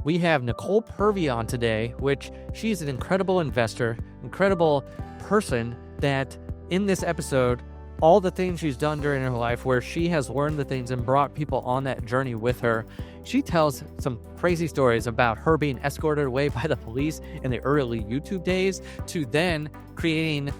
we have Nicole Purvy on today, which she's an incredible investor, incredible person that in this episode, all the things she's done during her life where she has learned the things and brought people on that journey with her. She tells some crazy stories about her being escorted away by the police in the early YouTube days to then creating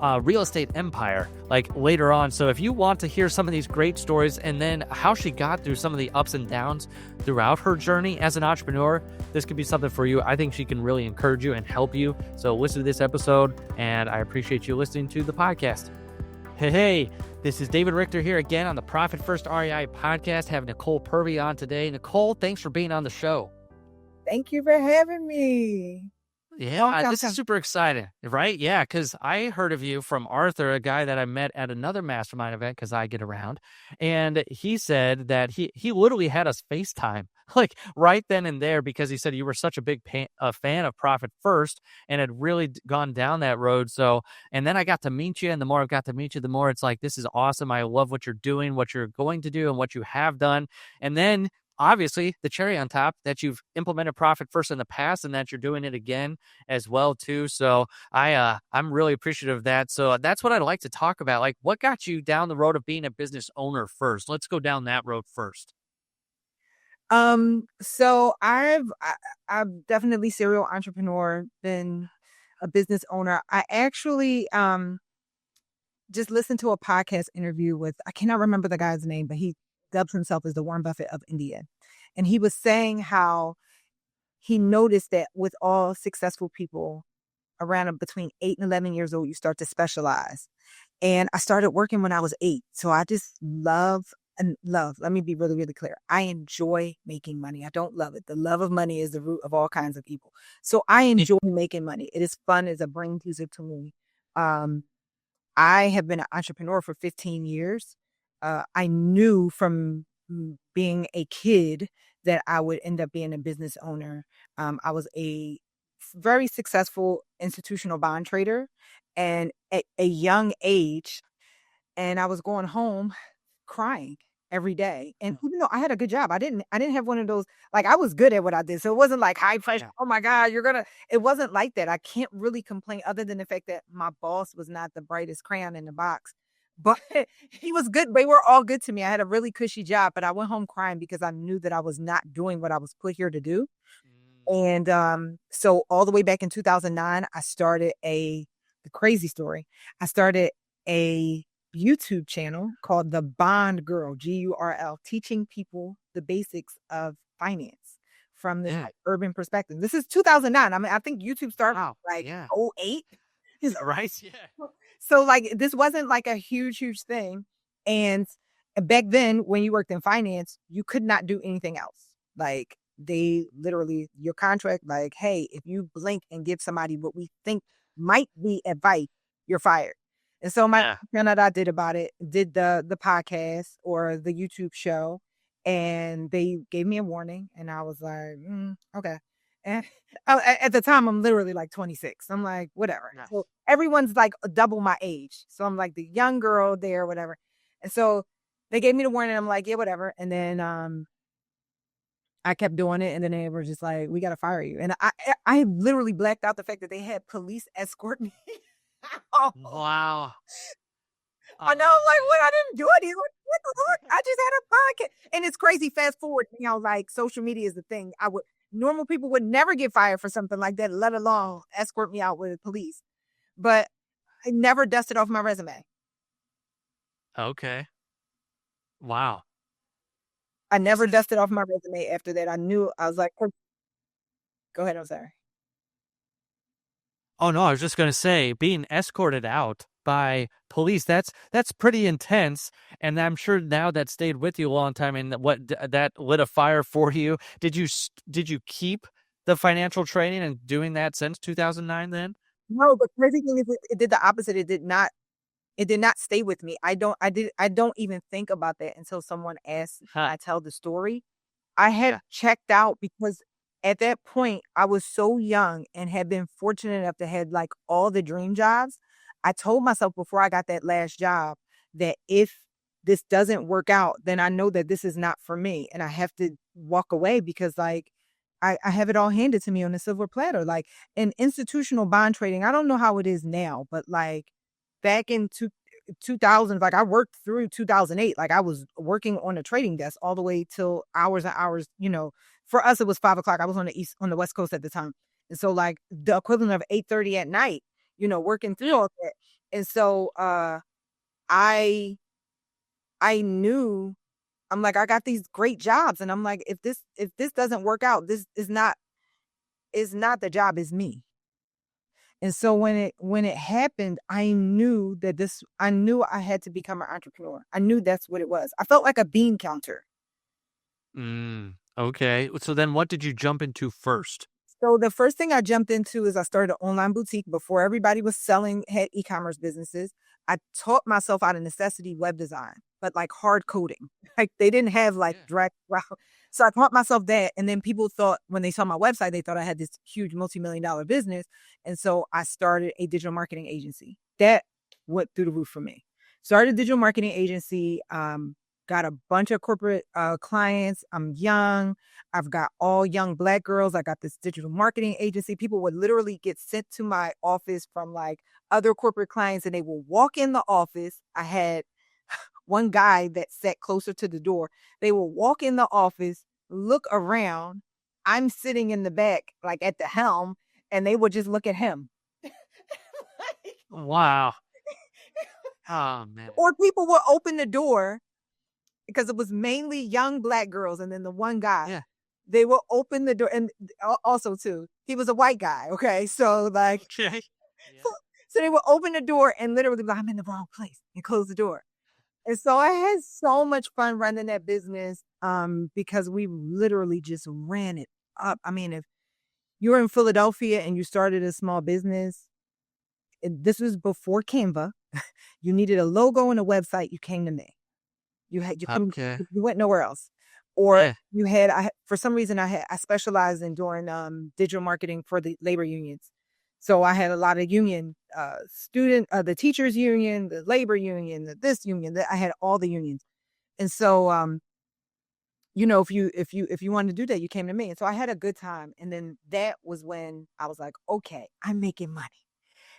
a real estate empire like later on. So if you want to hear some of these great stories and then how she got through some of the ups and downs throughout her journey as an entrepreneur, this could be something for you. I think she can really encourage you and help you. So listen to this episode, and I appreciate you listening to the podcast. Hey, this is David Richter here again on the Profit First REI podcast. Have Nicole Purvy on today. Nicole, thanks for being on the show. Thank you for having me. Yeah, this is super exciting, right? Yeah, because I heard of you from Arthur, a guy that I met at another mastermind event because I get around. And he said that he literally had us FaceTime like right then and there because he said you were such a big fan of Profit First and had really gone down that road. So, and then I got to meet you, and the more I've got to meet you, the more it's like, this is awesome. I love what you're doing, what you're going to do, and what you have done. And then obviously, the cherry on top that you've implemented Profit First in the past and that you're doing it again as well, too. So I'm really appreciative of that. So that's what I'd like to talk about. Like, what got you down the road of being a business owner first? Let's go down that road first. So I've definitely serial entrepreneur, been a business owner. I actually just listened to a podcast interview with, I cannot remember the guy's name, but he dubs himself as the Warren Buffett of India. And he was saying how he noticed that with all successful people around between 8 and 11 years old, you start to specialize. And I started working when I was 8. So I just love, let me be really, really clear. I enjoy making money. I don't love it. The love of money is the root of all kinds of evil. So I enjoy making money. It is fun. It's a brain teaser to me. I have been an entrepreneur for 15 years. I knew from being a kid that I would end up being a business owner. I was a very successful institutional bond trader, and at a young age, and I was going home crying every day. And even though I had a good job, I didn't have one of those, like, I was good at what I did. So it wasn't like high pressure. Yeah. Oh my God, it wasn't like that. I can't really complain other than the fact that my boss was not the brightest crayon in the box. But he was good. They were all good to me. I had a really cushy job, but I went home crying because I knew that I was not doing what I was put here to do. And so all the way back in 2009, I started the crazy story. I started a YouTube channel called The Bond Girl, GURL, teaching people the basics of finance from the urban perspective. This is 2009. I mean, I think YouTube started 08. Right? Yeah. So like, this wasn't like a huge thing. And back then when you worked in finance, you could not do anything else. Like, they literally, your contract, like, hey, if you blink and give somebody what we think might be advice, you're fired. And so my friend that I did about it did the podcast or the YouTube show, and they gave me a warning, and I was like, okay. And at the time, I'm literally like 26. I'm like, whatever. Nice. So everyone's like double my age. So I'm like the young girl there, whatever. And so they gave me the warning. I'm like, yeah, whatever. And then I kept doing it. And then they were just like, we got to fire you. And I literally blacked out the fact that they had police escort me. Wow. I know, like, what? I didn't do it. What the fuck? I just had a podcast. And it's crazy. Fast forward, like, social media is the thing. Normal people would never get fired for something like that, let alone escort me out with police. But I never dusted off my resume. Okay. Wow. I never dusted off my resume after that. I was like, go ahead. I'm sorry. Oh, no, I was just going to say, being escorted out by police, that's pretty intense. And I'm sure now that stayed with you a long time, and that lit a fire for you. Did you keep the financial training and doing that since 2009 then? No, the crazy thing is it did the opposite. It did not stay with me. I don't even think about that until someone asks. I tell the story. I had checked out because at that point I was so young and had been fortunate enough to have like all the dream jobs. I told myself before I got that last job that if this doesn't work out, then I know that this is not for me and I have to walk away because, like, I have it all handed to me on a silver platter. Like in institutional bond trading, I don't know how it is now, but like back in 2000, like I worked through 2008. Like I was working on a trading desk all the way till hours and hours. For us it was 5 o'clock. I was on the West Coast at the time, and so like the equivalent of 8:30 at night. Working through all that, and so I I knew. I'm like, I got these great jobs, and I'm like, if this doesn't work out, this is not the job, is me. And so when it happened, I knew I had to become an entrepreneur. I knew that's what it was. I felt like a bean counter. Okay. So then what did you jump into first? So the first thing I jumped into is I started an online boutique before everybody was had e-commerce businesses. I taught myself out of necessity web design, but like hard coding. Like they didn't have like Yeah. direct route. So I taught myself that. And then people thought when they saw my website, they thought I had this huge multi-million dollar business. And so I started a digital marketing agency. That went through the roof for me. Started a digital marketing agency, got a bunch of corporate clients. I'm young. I've got all young Black girls. I got this digital marketing agency. People would literally get sent to my office from like other corporate clients, and they will walk in the office. I had one guy that sat closer to the door. They will walk in the office, look around. I'm sitting in the back, like at the helm, and they would just look at him. Wow. Oh man. Or people would open the door because it was mainly young Black girls, and then the one guy. Yeah. They will open the door, and also too, he was a white guy. Okay, so like, Okay. Yeah. so they will open the door and literally be like, I'm in the wrong place, and close the door. And so I had so much fun running that business, because we literally just ran it up. I mean, if you're in Philadelphia and you started a small business, this was before Canva. You needed a logo and a website. You came to me. Okay. You went nowhere else. Or Yeah. for some reason I specialized in doing digital marketing for the labor unions. So I had a lot of union the teachers union, the labor union, this union, that I had all the unions. And so if you wanted to do that, you came to me. And so I had a good time. And then that was when I was like, okay, I'm making money.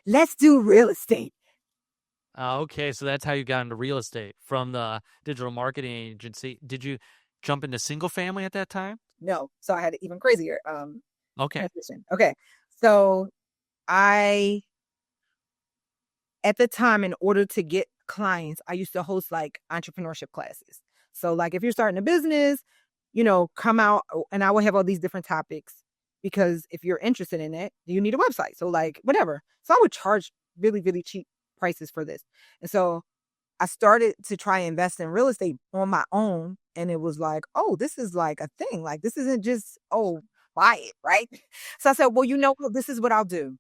Let's do real estate. Okay. So that's how you got into real estate from the digital marketing agency. Did you jump into single family at that time? No. So I had an even crazier Okay. transition. Okay. So I, at the time, in order to get clients, I used to host like entrepreneurship classes. So like if you're starting a business, come out, and I will have all these different topics, because if you're interested in it, you need a website. So like whatever. So I would charge really, really cheap prices for this. And so I started to try and invest in real estate on my own. And it was like, oh, this is like a thing. Like this isn't just, oh, buy it, right? So I said, well, what? This is what I'll do.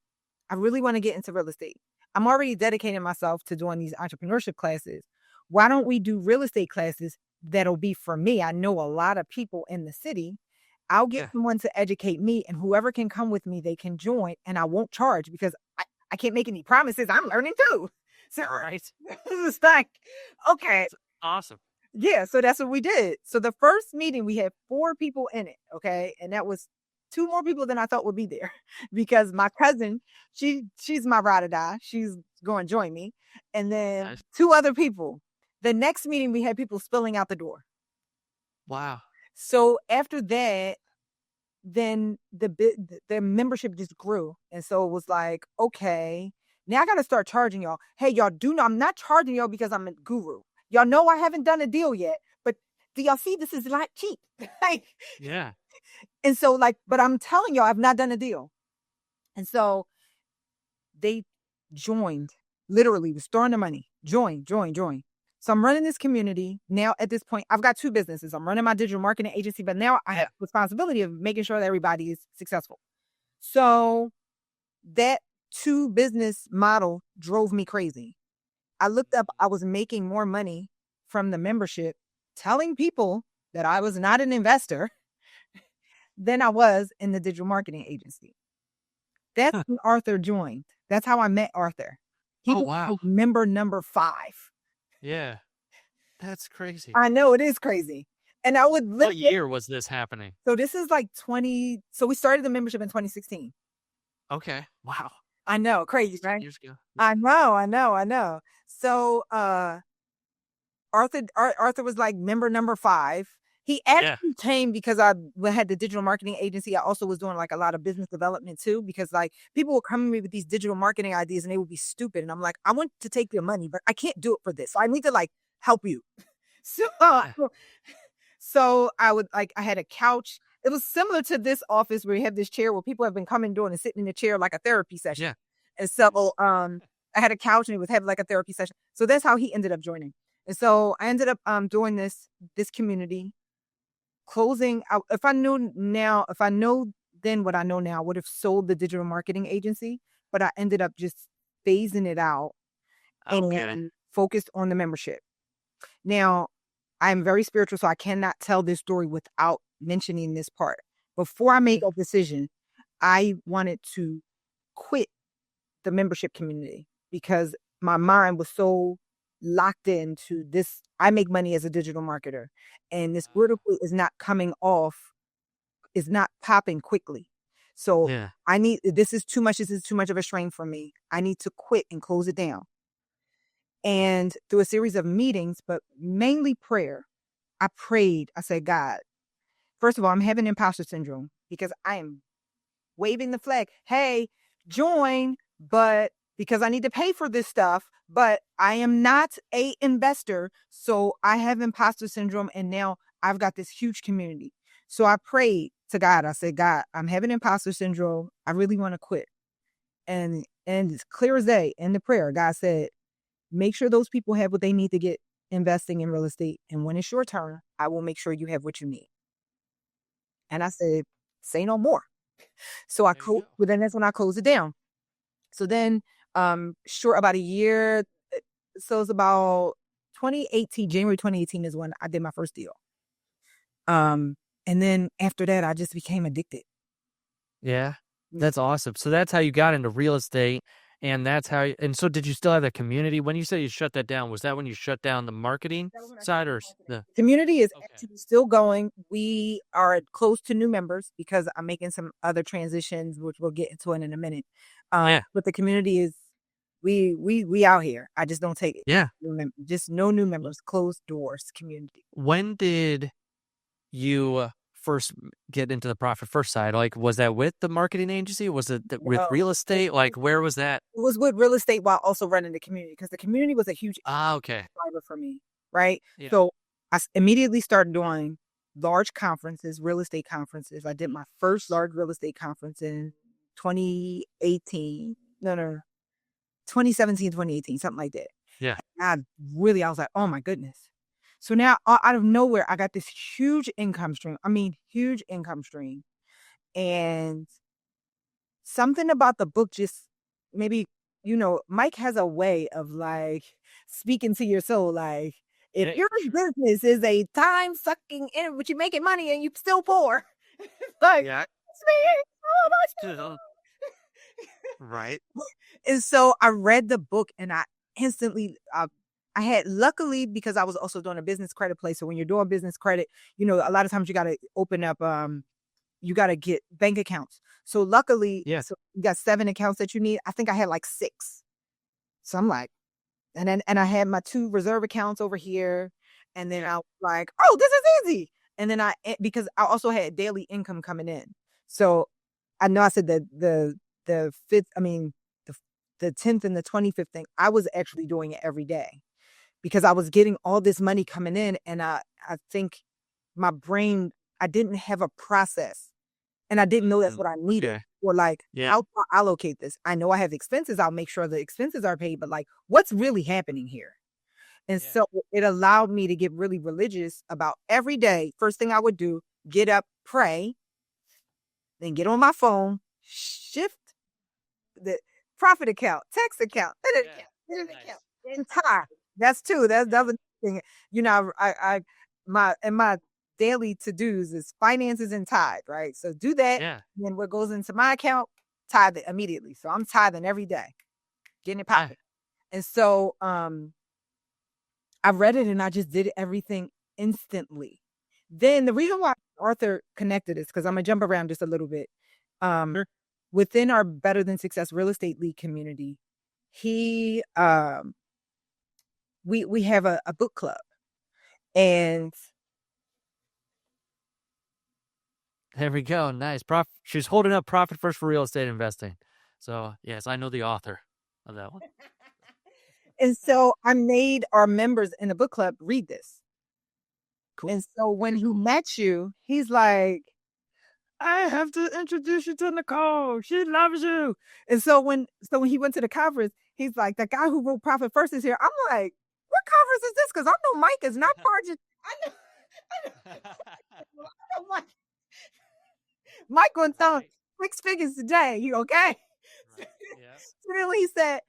I really want to get into real estate. I'm already dedicating myself to doing these entrepreneurship classes. Why don't we do real estate classes that'll be for me? I know a lot of people in the city. I'll get Yeah. someone to educate me, and whoever can come with me, they can join, and I won't charge because I can't make any promises. I'm learning too. So Right. it's like, okay. Awesome. Yeah, so that's what we did. So the first meeting, we had 4 people in it, okay? And that was 2 more people than I thought would be there because my cousin, she's my ride or die. She's going to join me. And then Nice. 2 other people. The next meeting, we had people spilling out the door. Wow. So after that, then the membership just grew. And so it was like, okay, now I got to start charging y'all. Hey, y'all do know I'm not charging y'all because I'm a guru. Y'all know I haven't done a deal yet, but do y'all see this is a lot cheap? Like, Yeah. and so like, but I'm telling y'all, I've not done a deal. And so they joined, literally was throwing the money. Join. So I'm running this community. Now at this point, I've got 2 businesses. I'm running my digital marketing agency, but now I have responsibility of making sure that everybody is successful. So that 2 business model drove me crazy. I looked up, I was making more money from the membership, telling people that I was not an investor than I was in the digital marketing agency. That's Huh. when Arthur joined. That's how I met Arthur. He Oh was wow. member number 5. Yeah. That's crazy. I know it is crazy. And I would What year was this happening? So this is like 20. So we started the membership in 2016. Okay. Wow. I know, crazy, right? Years ago. I know. So Arthur was like member number 5. He Yeah. actually came because I had the digital marketing agency. I also was doing like a lot of business development too, because like people would come to me with these digital marketing ideas and they would be stupid. And I'm like, I want to take your money, but I can't do it for this. So I need to like help you. So, Yeah. so I had a couch. It was similar to this office where you have this chair where people have been coming doing and sitting in the chair like a therapy session. Yeah. And so I had a couch and it was having like a therapy session. So that's how he ended up joining. And so I ended up doing this community, closing out. If I know then what I know now, I would have sold the digital marketing agency, but I ended up just phasing it out and focused on the membership. Now, I'm very spiritual, so I cannot tell this story without mentioning this part. Before I made a decision, I wanted to quit the membership community because my mind was so locked into this. I make money as a digital marketer, and this vertical is not coming off, is not popping quickly. So Yeah. this is too much of a strain for me. I need to quit and close it down. And through a series of meetings, but mainly prayer, I prayed. I said, God, first of all, I'm having imposter syndrome because I am waving the flag. Hey, join, but because I need to pay for this stuff, but I am not a investor. So I have imposter syndrome. And now I've got this huge community. So I prayed to God. I said, God, I'm having imposter syndrome. I really want to quit. And it's clear as day in the prayer. God said, make sure those people have what they need to get investing in real estate. And when it's your turn, I will make sure you have what you need. And I said, say no more. So then that's when I closed it down. So then, about a year. So it's about 2018, January 2018 is when I did my first deal. And then after that, I just became addicted. Yeah. That's awesome. So that's how you got into real estate. And and so did you still have the community? When you say you shut that down, was that when you shut down the marketing side or the community is actually still going? We are close to new members because I'm making some other transitions, which we'll get into in a minute. But the community is, we out here. I just don't take it. Yeah. Just no new members, closed doors community. When did you first get into the profit first side? Like, was that with the marketing agency? Was it with real estate? Like, where was that? It was with real estate while also running the community, because the community was a huge driver for me, right? Yeah. So I immediately started doing large conferences, real estate conferences. I did my first large real estate conference in 2018. 2017, 2018, something like that. Yeah. I was like, oh my goodness. So now out of nowhere, I got this huge income stream. Huge income stream. And something about the book just maybe, Mike has a way of like speaking to your soul. Like, if your business is a time sucking in, but you're making money and you still poor. Like, yeah. It's me. Oh, right. And so I read the book and I instantly, I had, luckily, because I was also doing a business credit play. So when you're doing business credit, a lot of times you got to open up, you got to get bank accounts. So luckily, so you got 7 accounts that you need. I think I had like 6. So I'm like, and I had my 2 reserve accounts over here. And then I was like, oh, this is easy. And then because I also had daily income coming in. So I know I said that the 5th, the 10th and the 25th thing, I was actually doing it every day because I was getting all this money coming in. And I think my brain, I didn't have a process and I didn't know that's what I needed. Or like, how do I allocate this? I know I have expenses. I'll make sure the expenses are paid, but like, what's really happening here? And so it allowed me to get really religious about every day. First thing I would do, get up, pray, then get on my phone, shift the profit account, tax account, account, and tithe. That's 2. That's the other thing. My daily to-dos is finances and tithe, right? So do that. Yeah. And then what goes into my account, tithe it immediately. So I'm tithing every day, getting it popping. And so I read it and I just did everything instantly. Then the reason why Arthur connected is because I'm gonna jump around just a little bit. Sure. Within our Better Than Success Real Estate League community, he we have a book club, and There we go. Nice. She's holding up Profit First for Real Estate Investing. So, yes, I know the author of that one. and so I made our members in the book club read this. Cool. And so when he met you, he's like, I have to introduce you to Nicole. She loves you. And so when he went to the conference, he's like, the guy who wrote Profit First is here. I'm like, what conference is this? Because I know Mike is not charging. I know Mike going to tell him 6 figures today. You okay? Right. Yeah. So then he said,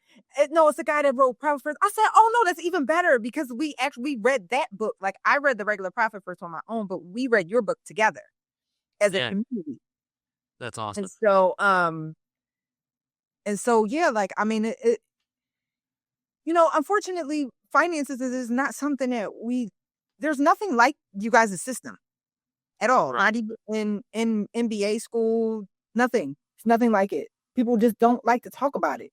no, it's the guy that wrote Profit First. I said, oh no, that's even better because we read that book. Like I read the regular Profit First on my own, but we read your book together as a community. That's awesome. And so, yeah, like, I mean, unfortunately, finances is not something that there's nothing like you guys' system at all. Not even in MBA school, nothing. It's nothing like it. People just don't like to talk about it.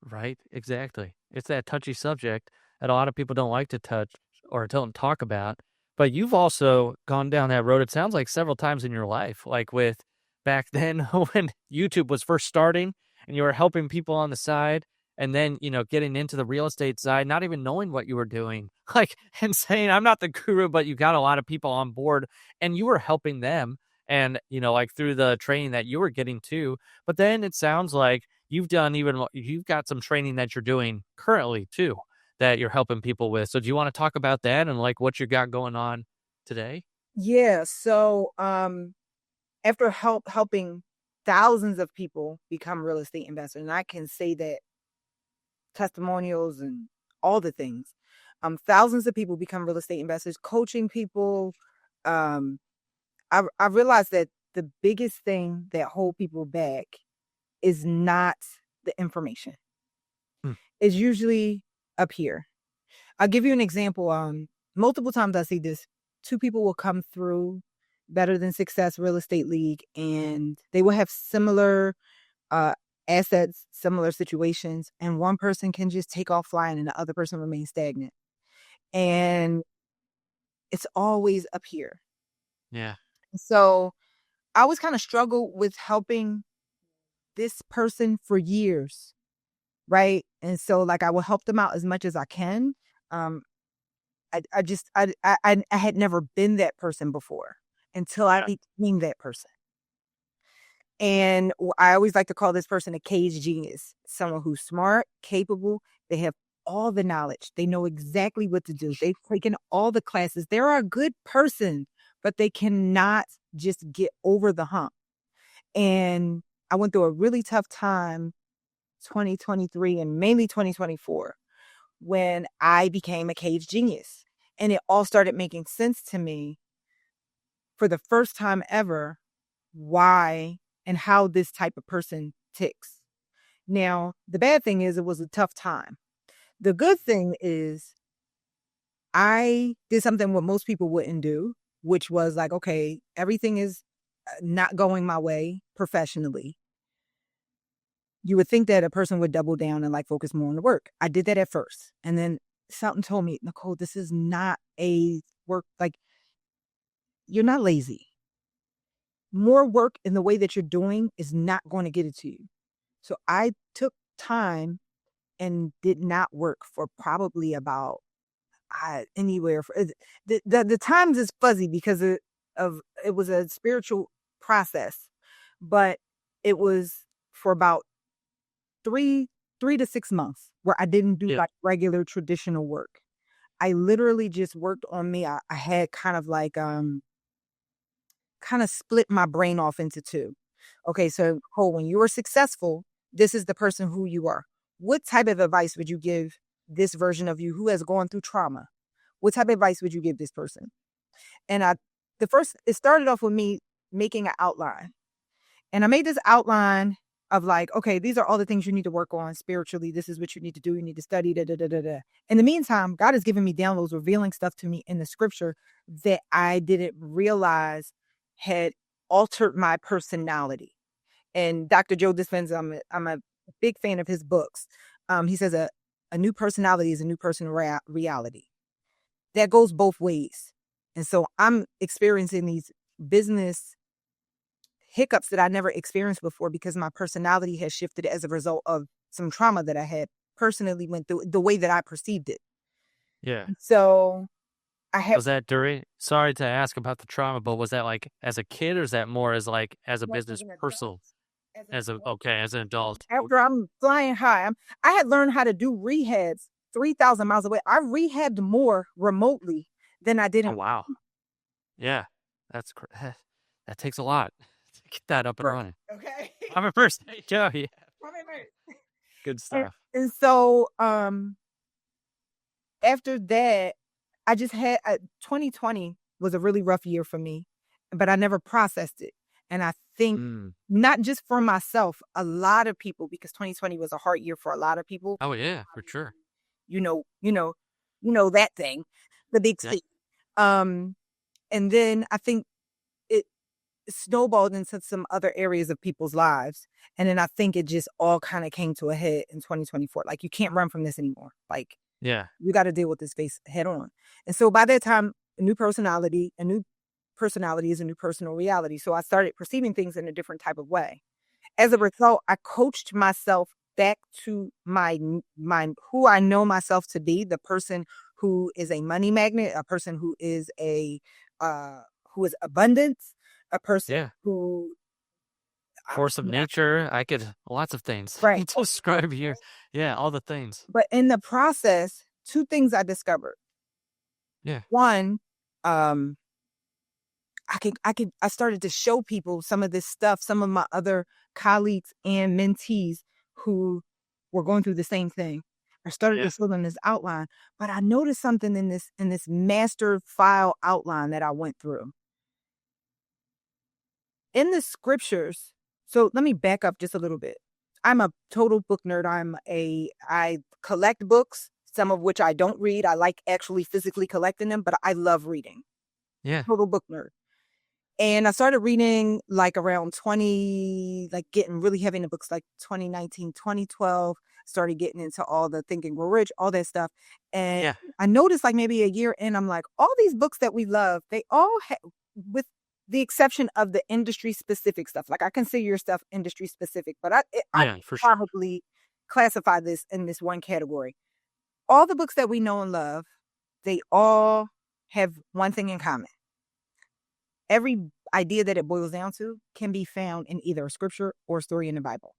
Right, exactly. It's that touchy subject that a lot of people don't like to touch or don't talk about. But you've also gone down that road, it sounds like several times in your life, like with back then when YouTube was first starting and you were helping people on the side and then, getting into the real estate side, not even knowing what you were doing, like, and saying, I'm not the guru, but you got a lot of people on board and you were helping them and, like through the training that you were getting too. But then it sounds like you've got some training that you're doing currently too, that you're helping people with. So do you want to talk about that and like what you got going on today? Yeah. So, after helping thousands of people become real estate investors, and I can say that testimonials and all the things, thousands of people become real estate investors, coaching people. I realized that the biggest thing that hold people back is not the information. It's usually up here. I'll give you an example. Multiple times I see this. 2 people will come through Better Than Success Real Estate League, and they will have similar assets, similar situations, and one person can just take off flying and the other person remains stagnant. And it's always up here. Yeah. So I always kind of struggle with helping this person for years, right? And so like I will help them out as much as I can. I had never been that person before until I became that person. And I always like to call this person a cage genius, someone who's smart, capable. They have all the knowledge. They know exactly what to do. They've taken all the classes. They're a good person, but they cannot just get over the hump. And I went through a really tough time, 2023 and mainly 2024, when I became a cage genius. And it all started making sense to me for the first time ever, why and how this type of person ticks. Now, the bad thing is it was a tough time. The good thing is I did something what most people wouldn't do, which was like, okay, everything is not going my way professionally. You would think that a person would double down and like focus more on the work. I did that at first. And then something told me, Nicole, this is not a work, like you're not lazy. More work in the way that you're doing is not going to get it to you. So I took time and did not work for probably about anywhere for the times is fuzzy because of it was a spiritual process, but it was for about 3 to 6 months where I didn't do like regular traditional work. I literally just worked on me. I had kind of like kind of split my brain off into 2. Okay, so Cole, when you are successful, this is the person who you are. What type of advice would you give this version of you who has gone through trauma? What type of advice would you give this person? And it started off with me making an outline. And I made this outline of like, okay, these are all the things you need to work on spiritually. This is what you need to do. You need to study. Da, da, da, da, da. In the meantime, God has given me downloads, revealing stuff to me in the scripture that I didn't realize had altered my personality. And Dr. Joe Dispenza, I'm a big fan of his books. He says a new personality is a new personal reality. That goes both ways. And so I'm experiencing these business hiccups that I never experienced before because my personality has shifted as a result of some trauma that I had personally went through, the way that I perceived it. Yeah. So I had. Was that during, sorry to ask about the trauma, but was that like as a kid or is that more as like as a business person? As an adult. After I'm flying high, I had learned how to do rehabs 3,000 miles away. I rehabbed more remotely than I did. Oh, wow. Yeah. That's that takes a lot to get that up and running. Okay. I'm a first day, Joe. Yeah. Good stuff. And so after that, I just had 2020 was a really rough year for me, but I never processed it. And I think not just for myself, a lot of people, because 2020 was a hard year for a lot of people. Oh yeah, for sure. You know that thing, the big C. And then I think it snowballed into some other areas of people's lives. And then I think it just all kind of came to a head in 2024. Like, you can't run from this anymore. Like, yeah, you got to deal with this face head on. And so by that time, a new personality is a new personal reality. So I started perceiving things in a different type of way. As a result, I coached myself back to my who I know myself to be, the person who is a money magnet, a person who is who is abundance, a person who force of nature. I could lots of things. Right. To describe here. Yeah, all the things. But in the process, two things I discovered. Yeah. One, I started to show people some of this stuff, some of my other colleagues and mentees who were going through the same thing. I started to show them this outline, but I noticed something in this master file outline that I went through. In the scriptures, so let me back up just a little bit. I'm a total book nerd. I collect books, some of which I don't read. I like actually physically collecting them, but I love reading. Yeah. Total book nerd. And I started reading like around getting really heavy into books like 2019, 2012, started getting into all the Think and Grow Rich, all that stuff. And I noticed like maybe a year in, I'm like, all these books that we love, they all with the exception of the industry specific stuff. Like, I consider your stuff industry specific, but I probably classify this in this one category. All the books that we know and love, they all have one thing in common. Every idea that it boils down to can be found in either a scripture or a story in the Bible.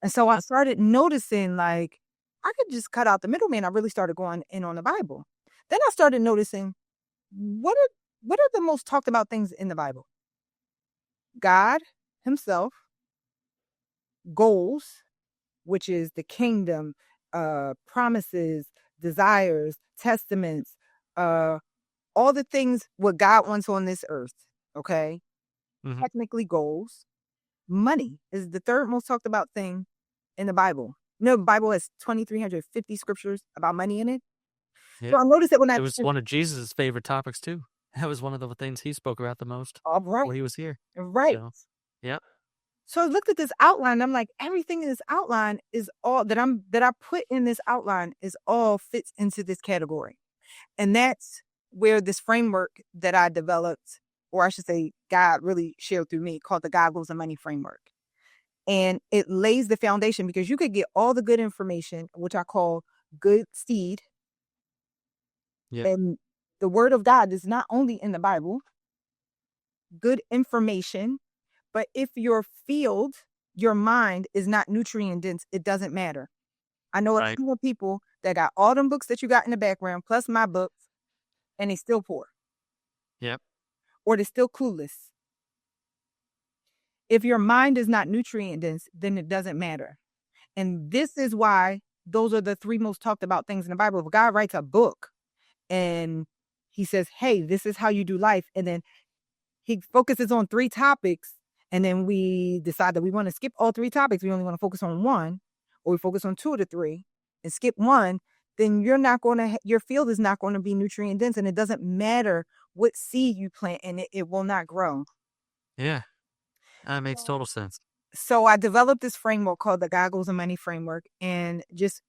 And so I started noticing, like, I could just cut out the middleman. I really started going in on the Bible. Then I started noticing, what are the most talked about things in the Bible? God himself, goals, which is the kingdom, promises, desires, testaments, all the things what God wants on this earth, okay? Mm-hmm. Technically goals. Money is the third most talked about thing in the Bible. You know, the Bible has 2,350 scriptures about money in it. Yeah. So I noticed that it was one of Jesus' favorite topics too. That was one of the things he spoke about the most. All right. While he was here. Right. So, yeah. So I looked at this outline. And I'm like, everything in this outline is all that I put in this outline is all fits into this category. And that's where this framework that I developed, or I should say God really shared through me, called the God Goals and Money Framework. And it lays the foundation, because you could get all the good information, which I call good seed. Yeah. And the word of God is not only in the Bible, good information, but if your field, your mind is not nutrient dense, it doesn't matter. I know a few people that got all them books that you got in the background, plus my books, and they still poor. Yep. Or they're still clueless. If your mind is not nutrient dense, then it doesn't matter. And this is why those are the three most talked about things in the Bible. If God writes a book and he says, hey, this is how you do life, and then he focuses on three topics, and then we decide that we want to skip all 3 topics, we only want to focus on 1, or we focus on 2 of the 3 and skip 1, then you're not going to, your field is not going to be nutrient dense, and it doesn't matter what seed you plant in it, it will not grow. Yeah. That makes total sense. So I developed this framework called the Goggles of Money framework, and just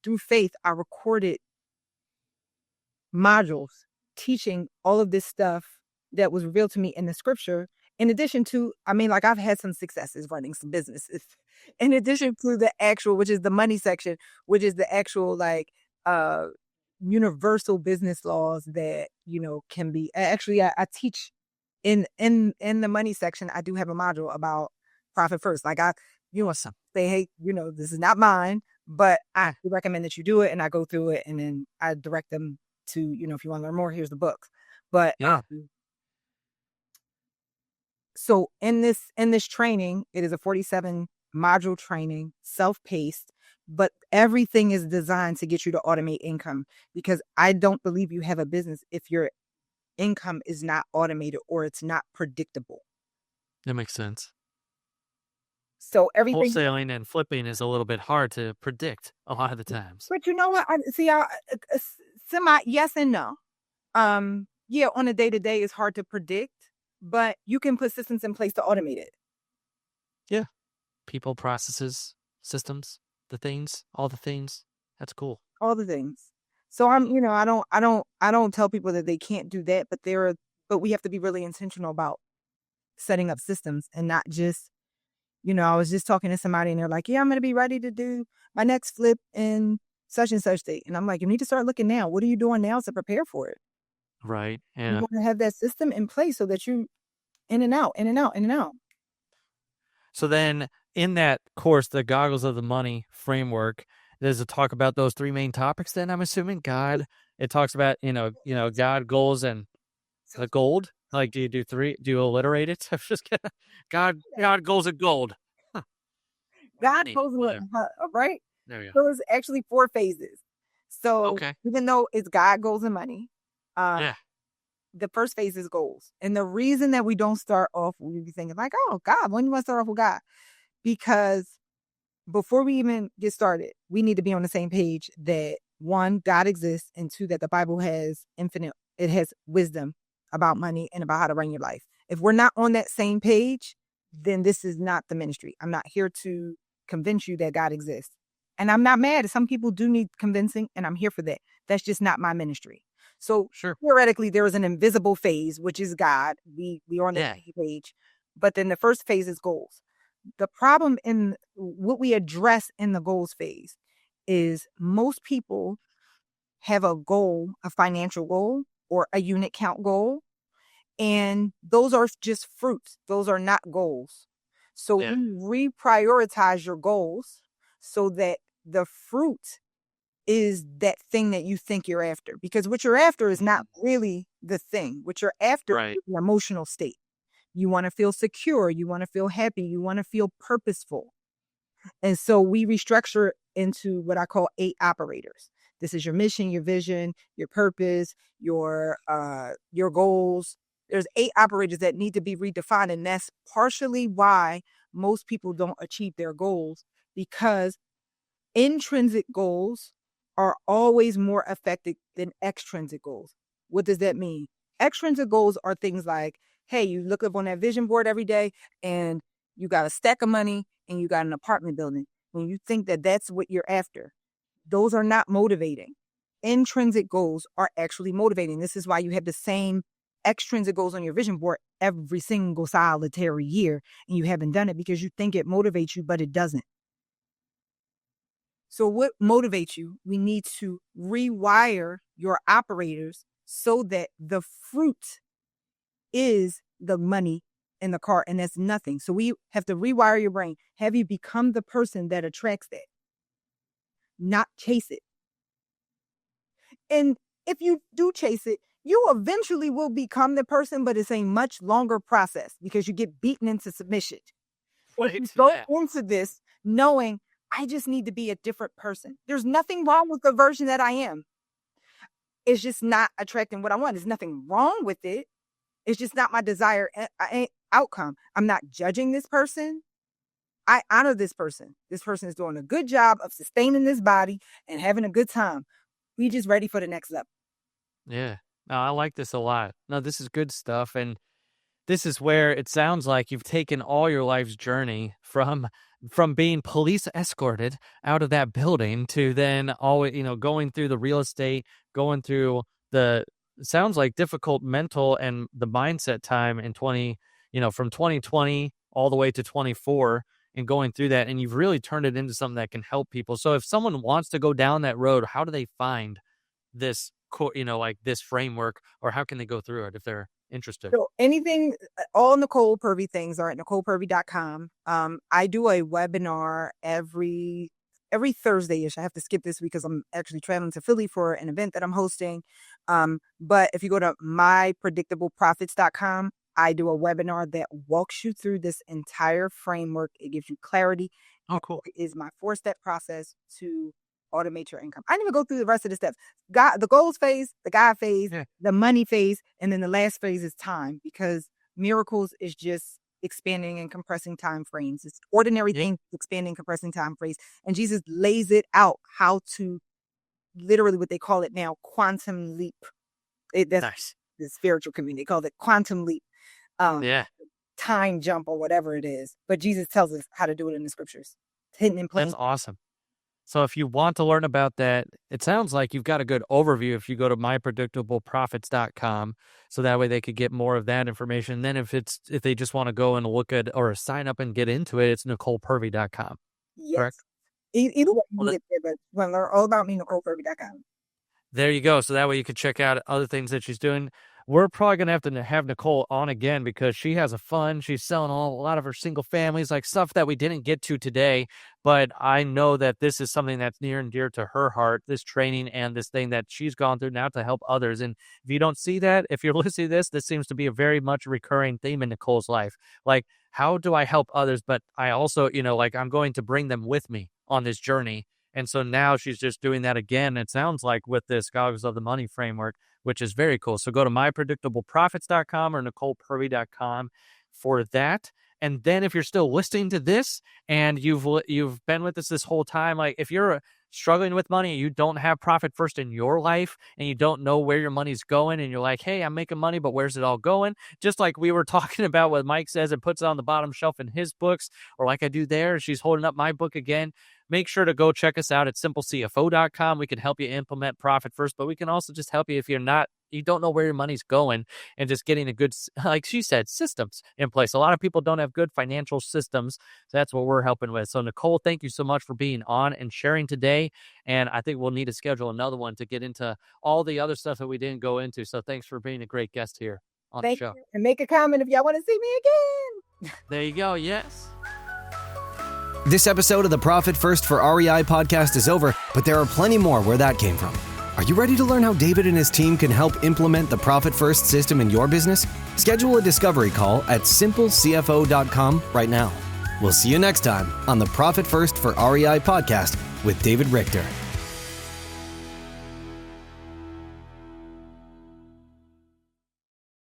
through faith, I recorded modules teaching all of this stuff that was revealed to me in the scripture. In addition to, I mean, like, I've had some successes running some businesses. In addition to the actual, which is the money section, which is the actual, like, universal business laws that, you know, can be, actually, I teach in the money section. I do have a module about profit first. Like, I, you know, Awesome. say, hey, you know, this is not mine, but I recommend that you do it. And I go through it, and then I direct them to, you know, if you want to learn more, here's the books. But Yeah. so in this training, it is a 47 module training, self-paced, but everything is designed to get you to automate income, because I don't believe you have a business if your income is not automated or it's not predictable. That makes sense. So everything, Wholesaling and flipping is a little bit hard to predict a lot of the times. but you know what? Semi yes and no. Yeah, on a day-to-day it's hard to predict, but you can put systems in place to automate it. Yeah. People, processes, systems, all the things. That's cool. All the things. So I'm, you know, I don't tell people that they can't do that, but we have to be really intentional about setting up systems, and not just, you know, I was just talking to somebody and they're like, yeah, I'm going to be ready to do my next flip in such and such date. And I'm like, you need to start looking now. What are you doing now to prepare for it? Right. You Yeah. want to have that system in place so that you in and out, in and out, in and out. So then in that course, the Goggles of the Money framework, does it talk about those 3 main topics then, I'm assuming? God, it talks about, you know, God, goals, and the gold. Like, do you alliterate it? I'm just kidding. God, goals, and gold. Huh. God Money. goes with, right? There we go. So it's actually 4 phases. So Okay. even though it's God, goals, and money, Yeah. the first phase is goals. And the reason that we don't start off, we be thinking like, oh God, when you want to start off with God? Because before we even get started, we need to be on the same page that 1, God exists, and 2, that the Bible has it has wisdom about money and about how to run your life. If we're not on that same page, then this is not the ministry. I'm not here to convince you that God exists. And I'm not mad. Some people do need convincing, and I'm here for that. That's just not my ministry. So Sure. theoretically, there is an invisible phase, which is God. We are on the Yeah. same page. But then the first phase is goals. The problem in what we address in the goals phase is most people have a goal, a financial goal or a unit count goal, and those are just fruits. Those are not goals. So Yeah. we reprioritize your goals so that the fruit is that thing that you think you're after, because what you're after is not really the thing. What you're after Right. is your emotional state. You want to feel secure. You want to feel happy. You want to feel purposeful. And so we restructure into what I call 8 operators. This is your mission, your vision, your purpose, your goals. There's 8 operators that need to be redefined. And that's partially why most people don't achieve their goals, because intrinsic goals are always more effective than extrinsic goals. What does that mean? Extrinsic goals are things like, hey, you look up on that vision board every day and you got a stack of money and you got an apartment building. When you think that that's what you're after, those are not motivating. Intrinsic goals are actually motivating. This is why you have the same extrinsic goals on your vision board every single solitary year, and you haven't done it because you think it motivates you, but it doesn't. So what motivates you? We need to rewire your operators so that the fruit is the money in the car, and that's nothing. So we have to rewire your brain. Have you become the person that attracts that? Not chase it. And if you do chase it, you eventually will become the person, but it's a much longer process because you get beaten into submission. Right. You go Yeah. into this knowing I just need to be a different person. There's nothing wrong with the version that I am. It's just not attracting what I want. There's nothing wrong with it. It's just not my desire. outcome. I'm not judging this person. I honor this person. This person is doing a good job of sustaining this body and having a good time. We just ready for the next level. Yeah. No, I like this a lot. No, this is good stuff. And this is where it sounds like you've taken all your life's journey from being police escorted out of that building to then always, going through the real estate, going through the sounds like difficult mental and the mindset time in from 2020 all the way to 24 and going through that. And you've really turned it into something that can help people. So if someone wants to go down that road, how do they find this, like this framework, or how can they go through it if they're interested? So anything, all Nicole Purvy things are at NicolePurvy.com. I do a webinar every Thursday-ish. I have to skip this week because I'm actually traveling to Philly for an event that I'm hosting. But if you go to mypredictableprofits.com, I do a webinar that walks you through this entire framework. It gives you clarity. Oh, cool. It is my 4-step process to automate your income. I didn't even go through the rest of the steps. The goals phase, the God phase, the money phase, and then the last phase is time, because miracles is just expanding and compressing time frames. It's ordinary things, expanding, compressing time frames. And Jesus lays it out how to literally what they call it now, quantum leap. That's nice. The spiritual community. They call it quantum leap. Time jump or whatever it is. But Jesus tells us how to do it in the scriptures. It's hidden in plain. That's awesome. So if you want to learn about that, it sounds like you've got a good overview if you go to mypredictableprofits.com. So that way they could get more of that information. Then if they just want to go and look at or sign up and get into it, it's NicolePurvy.com. Yes. Correct? Either way you get there, but when learn all about me, NicolePurvy.com. There you go. So that way you can check out other things that she's doing. We're probably going to have Nicole on again because she has a fund. She's selling a lot of her single families, like stuff that we didn't get to today. But I know that this is something that's near and dear to her heart, this training and this thing that she's gone through now to help others. And if you don't see that, if you're listening to this seems to be a very much recurring theme in Nicole's life. Like, how do I help others? But I also, I'm going to bring them with me on this journey. And so now she's just doing that again. It sounds like with this Goggles of the Money framework, which is very cool. So go to mypredictableprofits.com or NicolePurvy.com for that. And then if you're still listening to this and you've been with us this whole time, like if you're struggling with money, you don't have profit first in your life and you don't know where your money's going and you're like, hey, I'm making money, but where's it all going? Just like we were talking about what Mike says and puts it on the bottom shelf in his books, or like I do there, she's holding up my book again. Make sure to go check us out at simplecfo.com. We can help you implement profit first, but we can also just help you if you don't know where your money's going and just getting a good, like she said, systems in place. A lot of people don't have good financial systems. So that's what we're helping with. So Nicole, thank you so much for being on and sharing today. And I think we'll need to schedule another one to get into all the other stuff that we didn't go into. So thanks for being a great guest here on the show. You. And make a comment if y'all want to see me again. There you go. Yes. This episode of the Profit First for REI podcast is over, but there are plenty more where that came from. Are you ready to learn how David and his team can help implement the Profit First system in your business? Schedule a discovery call at simplecfo.com right now. We'll see you next time on the Profit First for REI podcast with David Richter.